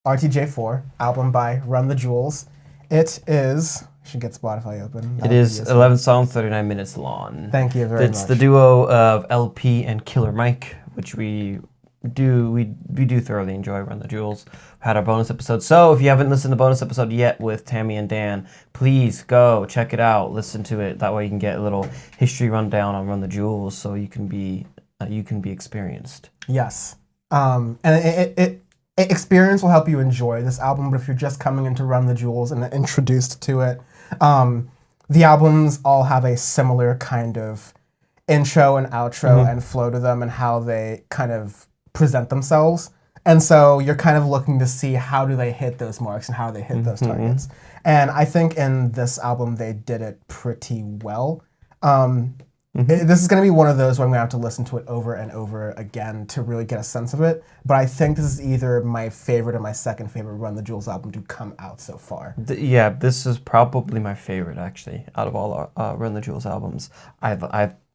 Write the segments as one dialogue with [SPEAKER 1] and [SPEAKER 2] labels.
[SPEAKER 1] RTJ4 album by Run the Jewels. It is. I should get Spotify open.
[SPEAKER 2] It is 11 songs, 39 minutes long.
[SPEAKER 1] Thank you very much.
[SPEAKER 2] It's the duo of LP and Killer Mike, which we do thoroughly enjoy. Run the Jewels. We had our bonus episode. So if you haven't listened to the bonus episode yet with Tammy and Dan, please go check it out. Listen to it. That way you can get a little history rundown on Run the Jewels, so you can be experienced.
[SPEAKER 1] Yes. And experience will help you enjoy this album, but if you're just coming into Run the Jewels and introduced to it, the albums all have a similar kind of intro and outro and flow to them and how they kind of present themselves. And so you're kind of looking to see how do they hit those marks and how do they hit those targets. And I think in this album they did it pretty well. This is going to be one of those where I'm going to have to listen to it over and over again to really get a sense of it. But I think this is either my favorite or my second favorite Run the Jewels album to come out so far.
[SPEAKER 2] Yeah, this is probably my favorite, actually, out of all Run the Jewels albums. I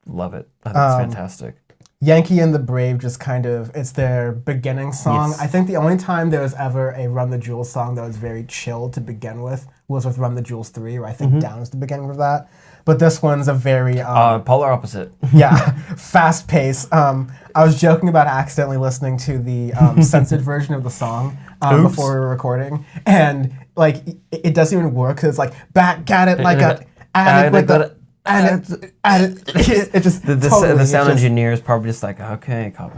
[SPEAKER 2] love it. I think it's fantastic.
[SPEAKER 1] Yankee and the Brave just kind of, it's their beginning song.
[SPEAKER 2] Yes.
[SPEAKER 1] I think the only time there was ever a Run the Jewels song that was very chill to begin with was with Run the Jewels 3, where I think Down is the beginning of that. But this one's a very...
[SPEAKER 2] polar opposite.
[SPEAKER 1] Yeah, fast pace. I was joking about accidentally listening to the censored version of the song before we were recording. And like, it doesn't even work because it's like, back at it like a... It just
[SPEAKER 2] the sound engineer is probably just like, okay, cut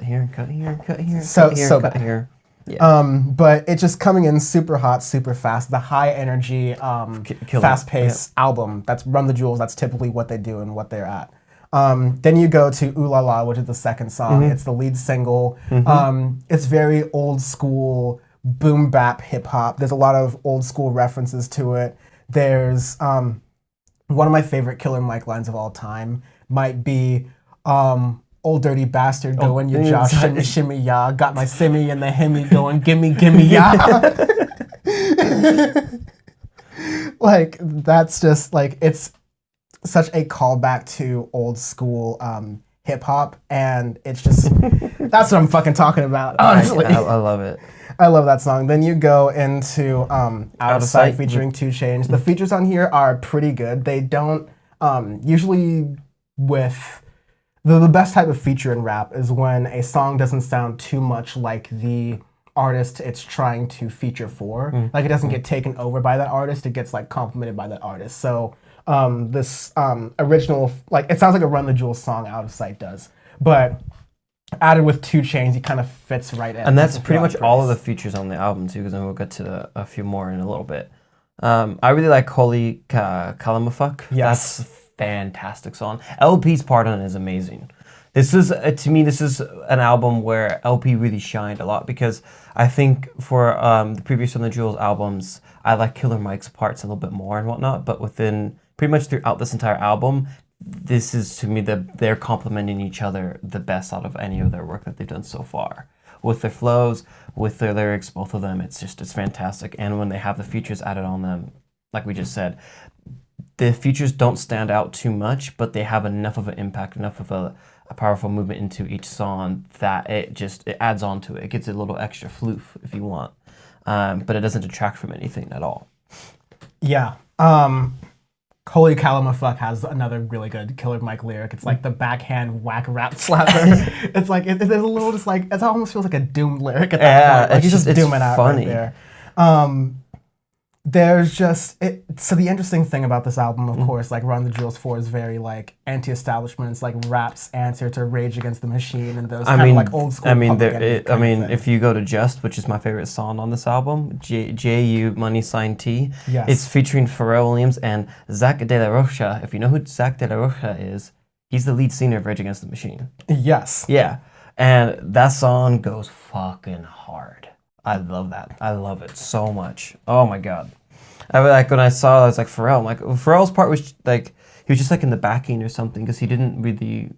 [SPEAKER 2] here, cut here, cut here,
[SPEAKER 1] so
[SPEAKER 2] cut
[SPEAKER 1] bad.
[SPEAKER 2] here. Yeah.
[SPEAKER 1] But it's just coming in super hot, super fast. The high energy, fast paced album. That's Run the Jewels. That's typically what they do and what they're at. Then you go to Ooh La La, which is the second song. It's the lead single. It's very old school boom bap hip hop. There's a lot of old school references to it. There's one of my favorite Killer Mike lines of all time might be, old dirty bastard going, you Josh, shimmy, shimmy, ya. Got my simmy and the hemi going, gimme, gimme, ya. Like, that's just, like, it's such a callback to old school hip hop, and it's just, that's what I'm fucking talking about, honestly.
[SPEAKER 2] I love it.
[SPEAKER 1] I love that song. Then you go into Out of Sight featuring 2 Chainz. The features on here are pretty good. They don't, usually with... The best type of feature in rap is when a song doesn't sound too much like the artist it's trying to feature for. Like, it doesn't get taken over by that artist, it gets like complimented by that artist. So this original, like, it sounds like a Run the Jewels song Out of Sight does, but added with 2 Chainz, he kind of fits right in.
[SPEAKER 2] And that's pretty much all of the features on the album too, because then we'll get to a few more in a little bit. I really like Holy Kalamafuck.
[SPEAKER 1] Yes.
[SPEAKER 2] That's fantastic song. LP's part on it is amazing. This is to me, this is an album where LP really shined a lot, because I think for the previous Run the Jewels albums, I like Killer Mike's parts a little bit more and whatnot, but within pretty much throughout this entire album, this is to me they're complementing each other the best out of any of their work that they've done so far. With their flows, with their lyrics, both of them, it's fantastic. And when they have the features added on them, like we just said, the features don't stand out too much, but they have enough of an impact, enough of a powerful movement into each song that it adds on to it. It gets a little extra floof if you want, but it doesn't detract from anything at all.
[SPEAKER 1] Yeah. Holy Kalamafuck has another really good Killer Mike lyric. It's like the backhand whack rap slapper. It's like, there's a little just like, it almost feels like a Doom lyric at that point. Like, he's just dooming out right there. There's just, so the interesting thing about this album, of course, like Run the Jewels 4 is very like anti-establishment. It's like rap's answer to Rage Against the Machine and those kind of like old school
[SPEAKER 2] if you go to Just, which is my favorite song on this album, J-U money sign T, it's featuring Pharrell Williams and Zach De La Rocha. If you know who Zach De La Rocha is, he's the lead singer of Rage Against the Machine.
[SPEAKER 1] Yes.
[SPEAKER 2] Yeah, and that song goes fucking hard. I love that. I love it so much. Oh my god. When I saw it, I was like, Pharrell. I'm like, Pharrell's part was like, he was just like in the backing or something, because he didn't really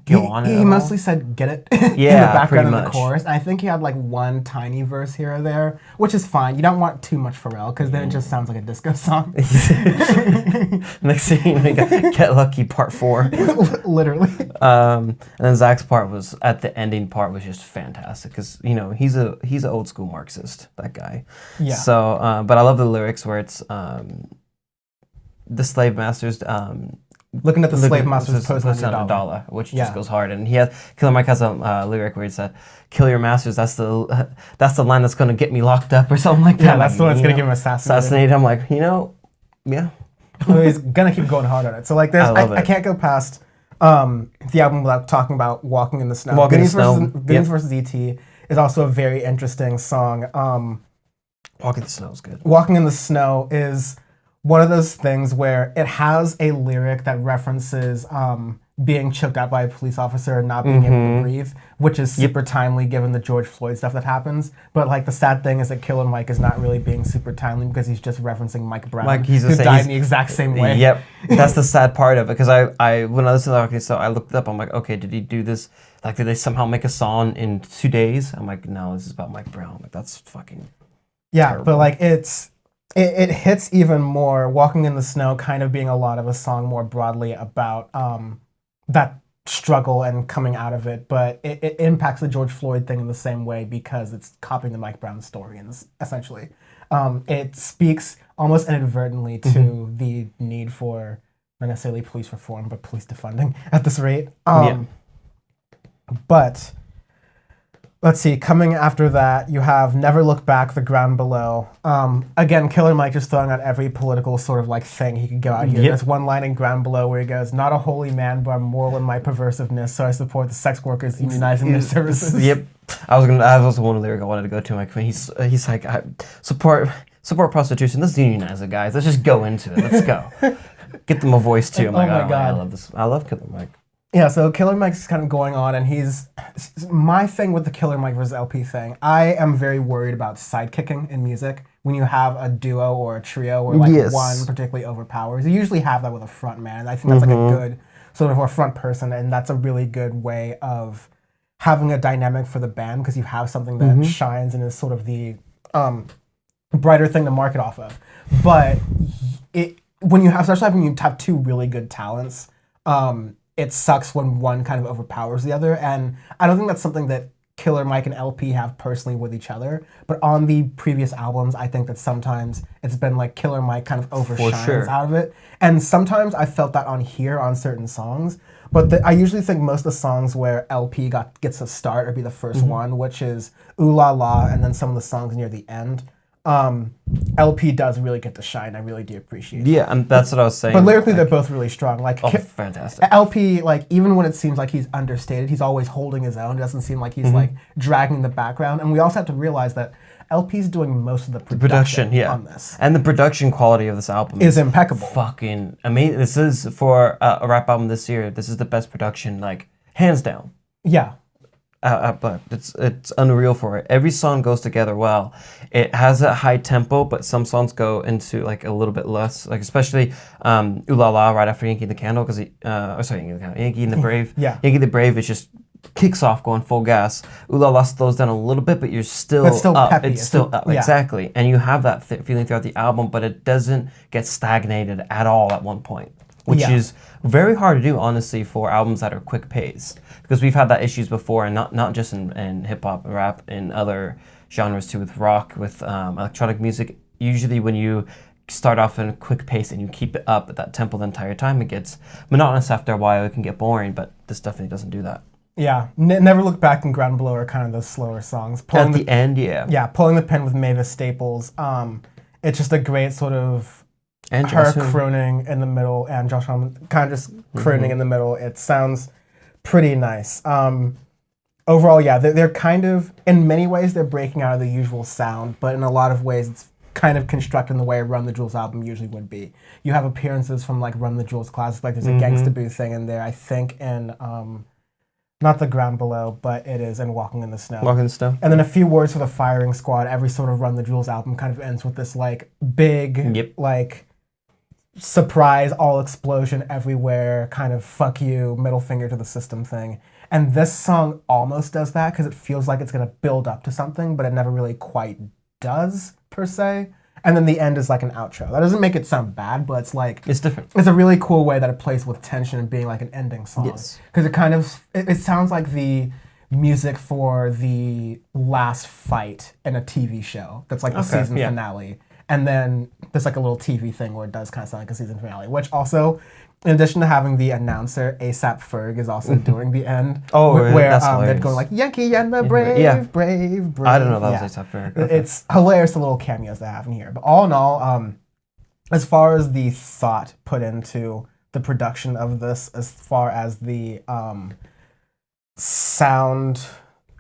[SPEAKER 2] go on it
[SPEAKER 1] He
[SPEAKER 2] at all.
[SPEAKER 1] mostly said "get it" in the
[SPEAKER 2] Yeah,
[SPEAKER 1] background
[SPEAKER 2] pretty
[SPEAKER 1] of the
[SPEAKER 2] much.
[SPEAKER 1] chorus. And I think he had like one tiny verse here or there, which is fine. You don't want too much Pharrell because then it just sounds like a disco song.
[SPEAKER 2] Next thing we got Get Lucky Part 4.
[SPEAKER 1] Literally.
[SPEAKER 2] And then Zach's part was at the ending part was just fantastic because he's an old school Marxist, that guy.
[SPEAKER 1] Yeah.
[SPEAKER 2] So, but I love the lyrics where it's the slave masters.
[SPEAKER 1] Looking at the slave masters post on
[SPEAKER 2] a
[SPEAKER 1] $1,
[SPEAKER 2] dollar, which just goes hard. And Killer Mike has a lyric where he said, "Kill your masters. That's the line that's gonna get me locked up," or something like that.
[SPEAKER 1] Yeah, that's the one that's gonna get him assassinated.
[SPEAKER 2] I'm like, yeah.
[SPEAKER 1] Well, he's gonna keep going hard on it. So like, there's I can't go past the album without talking about "Walking in the Snow." Goonies versus E.T. is also a very interesting song.
[SPEAKER 2] Walking in the Snow is good.
[SPEAKER 1] Walking in the Snow is one of those things where it has a lyric that references being choked out by a police officer and not being able to breathe, which is super timely given the George Floyd stuff that happens. But like the sad thing is that Killer Mike is not really being super timely because he's just referencing Mike Brown, who died in the exact same way.
[SPEAKER 2] Yep, that's the sad part of it. Because I when I listened to I looked it up. I'm like, okay, did he do this? Like, did they somehow make a song in 2 days? I'm like, no, this is about Mike Brown. Like, that's fucking terrible.
[SPEAKER 1] But like it hits even more. Walking in the Snow kind of being a lot of a song more broadly about that struggle and coming out of it, but it impacts the George Floyd thing in the same way because it's copying the Mike Brown story, essentially. It speaks almost inadvertently to the need for not necessarily police reform, but police defunding at this rate. But let's see, coming after that, you have Never Look Back, The Ground Below. Again, Killer Mike just throwing out every political sort of like thing he could go out here. There's one line in Ground Below where he goes, "Not a holy man, but I'm moral in my perversiveness, so I support the sex workers unionizing their services."
[SPEAKER 2] Yep. I was also one lyric I wanted to go to. Like, when he's like, I support prostitution. Let's unionize it, guys. Let's just go into it. Let's go. Get them a voice too. I'm like,
[SPEAKER 1] my God.
[SPEAKER 2] I love this. I love Killer Mike.
[SPEAKER 1] Yeah, so Killer Mike's kind of going on, and my thing with the Killer Mike versus LP thing, I am very worried about sidekicking in music. When you have a duo or a trio where like one particularly overpowers, you usually have that with a front man. I think that's like a good sort of a front person, and that's a really good way of having a dynamic for the band because you have something that shines and is sort of the brighter thing to market off of. But especially when you have two really good talents, it sucks when one kind of overpowers the other, and I don't think that's something that Killer Mike and LP have personally with each other. But on the previous albums, I think that sometimes it's been like Killer Mike kind of overshines out of it, and sometimes I felt that on here on certain songs. But I usually think most of the songs where LP gets a start or be the first one, which is Ooh La La, and then some of the songs near the end. LP does really get to shine. I really do appreciate it.
[SPEAKER 2] Yeah, and that's what I was saying.
[SPEAKER 1] But lyrically, they're both really strong. Like,
[SPEAKER 2] fantastic.
[SPEAKER 1] LP, like, even when it seems like he's understated, he's always holding his own. It doesn't seem like he's like dragging the background. And we also have to realize that LP's doing most of the production on this.
[SPEAKER 2] And the production quality of this album
[SPEAKER 1] is impeccable.
[SPEAKER 2] Fucking amazing. This is for a rap album this year. This is the best production, like, hands down.
[SPEAKER 1] Yeah.
[SPEAKER 2] But it's unreal for it. Every song goes together well. It has a high tempo, but some songs go into like a little bit less. Like especially Ooh La La right after Yankee and the Candle, because Yankee and the Brave. Yankee and the Brave, it just kicks off going full gas. Ooh La La slows down a little bit, but it's still up.
[SPEAKER 1] Peppy.
[SPEAKER 2] It's still up, exactly. And you have that feeling throughout the album, but it doesn't get stagnated at all at one point, which is very hard to do, honestly, for albums that are quick paced. Because we've had that issues before, and not just in hip hop and rap, in other genres too, with rock, with electronic music. Usually, when you start off in a quick pace and you keep it up at that tempo the entire time, it gets monotonous after a while. It can get boring, but this definitely doesn't do that.
[SPEAKER 1] Yeah, Never Look Back and Ground Below are kind of those slower songs.
[SPEAKER 2] At the end, yeah,
[SPEAKER 1] Pulling the Pin with Mavis Staples. It's just a great sort of
[SPEAKER 2] and
[SPEAKER 1] her crooning in the middle, and Josh Homme kind of just crooning in the middle. It sounds pretty nice. Overall, they're kind of, in many ways, they're breaking out of the usual sound, but in a lot of ways, it's kind of constructed in the way a Run the Jewels album usually would be. You have appearances from like Run the Jewels classics, like there's a Gangsta Boo thing in there, I think in, not The Ground Below, but it is in Walking in the Snow.
[SPEAKER 2] Walking in the Snow.
[SPEAKER 1] And then a few words for the Firing Squad. Every sort of Run the Jewels album kind of ends with this like big, like surprise, all explosion everywhere, kind of fuck you, middle finger to the system thing. And this song almost does that because it feels like it's going to build up to something, but it never really quite does, per se. And then the end is like an outro. That doesn't make it sound bad, but it's like...
[SPEAKER 2] It's different.
[SPEAKER 1] It's a really cool way that it plays with tension and being like an ending song.
[SPEAKER 2] Yes.
[SPEAKER 1] Because it kind of... It sounds like the music for the last fight in a TV show. That's like the season finale. And then there's like a little TV thing where it does kind of sound like a season finale, which also... In addition to having the announcer, ASAP Ferg is also doing the end.
[SPEAKER 2] Oh,
[SPEAKER 1] where
[SPEAKER 2] that's
[SPEAKER 1] they're going like, Yankee and the brave, brave, brave.
[SPEAKER 2] I don't know that was ASAP Ferg. Okay.
[SPEAKER 1] It's hilarious, the little cameos they have in here. But all in all, as far as the thought put into the production of this, as far as the sound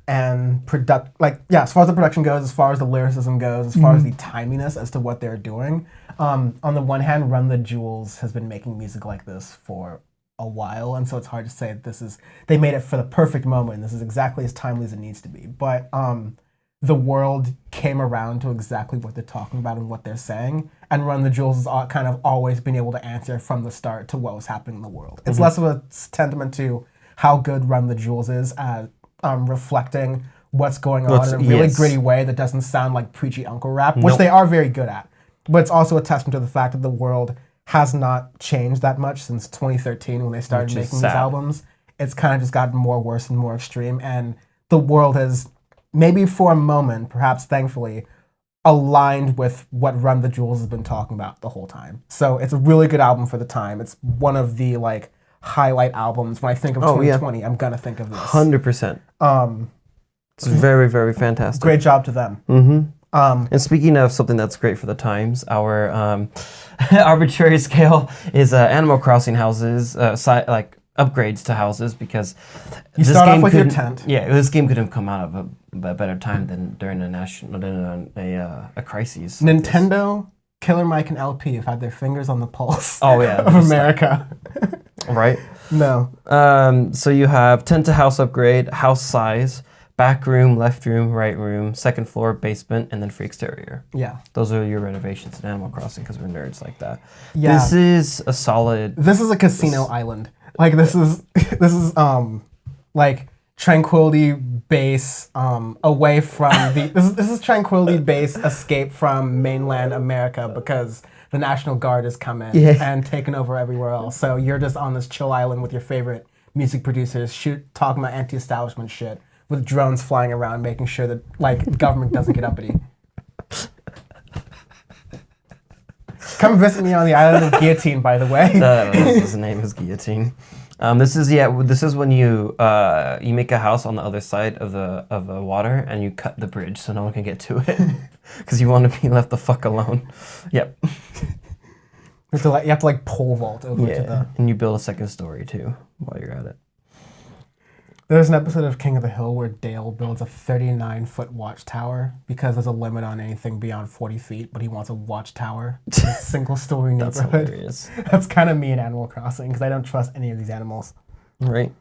[SPEAKER 1] and as far as the production goes, as far as the lyricism goes, as far as the timiness as to what they're doing, on the one hand, Run the Jewels has been making music like this for a while, and so it's hard to say they made it for the perfect moment, and this is exactly as timely as it needs to be. But the world came around to exactly what they're talking about and what they're saying, and Run the Jewels has kind of always been able to answer from the start to what was happening in the world. It's less of a testament to how good Run the Jewels is at reflecting what's going on in a really gritty way that doesn't sound like preachy uncle rap, which they are very good at. But it's also a testament to the fact that the world has not changed that much since 2013 when they started making these albums. It's kind of just gotten more worse and more extreme, and the world has, maybe for a moment, perhaps thankfully, aligned with what Run the Jewels has been talking about the whole time. So it's a really good album for the time. It's one of the highlight albums. When I think of 2020, I'm gonna think of this.
[SPEAKER 2] 100%. It's very, very fantastic.
[SPEAKER 1] Great job to them.
[SPEAKER 2] And speaking of something that's great for the times, our arbitrary scale is Animal Crossing houses, upgrades to houses, because
[SPEAKER 1] you start off with your tent.
[SPEAKER 2] Yeah, this game couldn't have come out of a better time than during a crisis.
[SPEAKER 1] Nintendo, Killer Mike, and LP have had their fingers on the pulse.
[SPEAKER 2] Oh yeah,
[SPEAKER 1] of America.
[SPEAKER 2] Right?
[SPEAKER 1] No.
[SPEAKER 2] So you have tent to house upgrade, house size, back room, left room, right room, second floor, basement, and then free exterior. Yeah. Those are your renovations in Animal Crossing because we're nerds like that. Yeah. This is a solid...
[SPEAKER 1] This is a casino island. This is Tranquility Base away from the... This is Tranquility Base escape from mainland America because the National Guard has come in and taken over everywhere else. So you're just on this chill island with your favorite music producers talking about anti-establishment shit, with drones flying around, making sure that government doesn't get uppity. Come visit me on the island of Guillotine, by the way.
[SPEAKER 2] His name is Guillotine. This is when you make a house on the other side of the water and you cut the bridge so no one can get to it because you want to be left the fuck alone. Yep.
[SPEAKER 1] You have to pole vault over to the...
[SPEAKER 2] and you build a second story too while you're at it.
[SPEAKER 1] There's an episode of King of the Hill where Dale builds a 39-foot watchtower because there's a limit on anything beyond 40 feet, but he wants a watchtower in a single-story neighborhood.
[SPEAKER 2] That's hilarious.
[SPEAKER 1] That's kind of me in Animal Crossing because I don't trust any of these animals.
[SPEAKER 2] Right.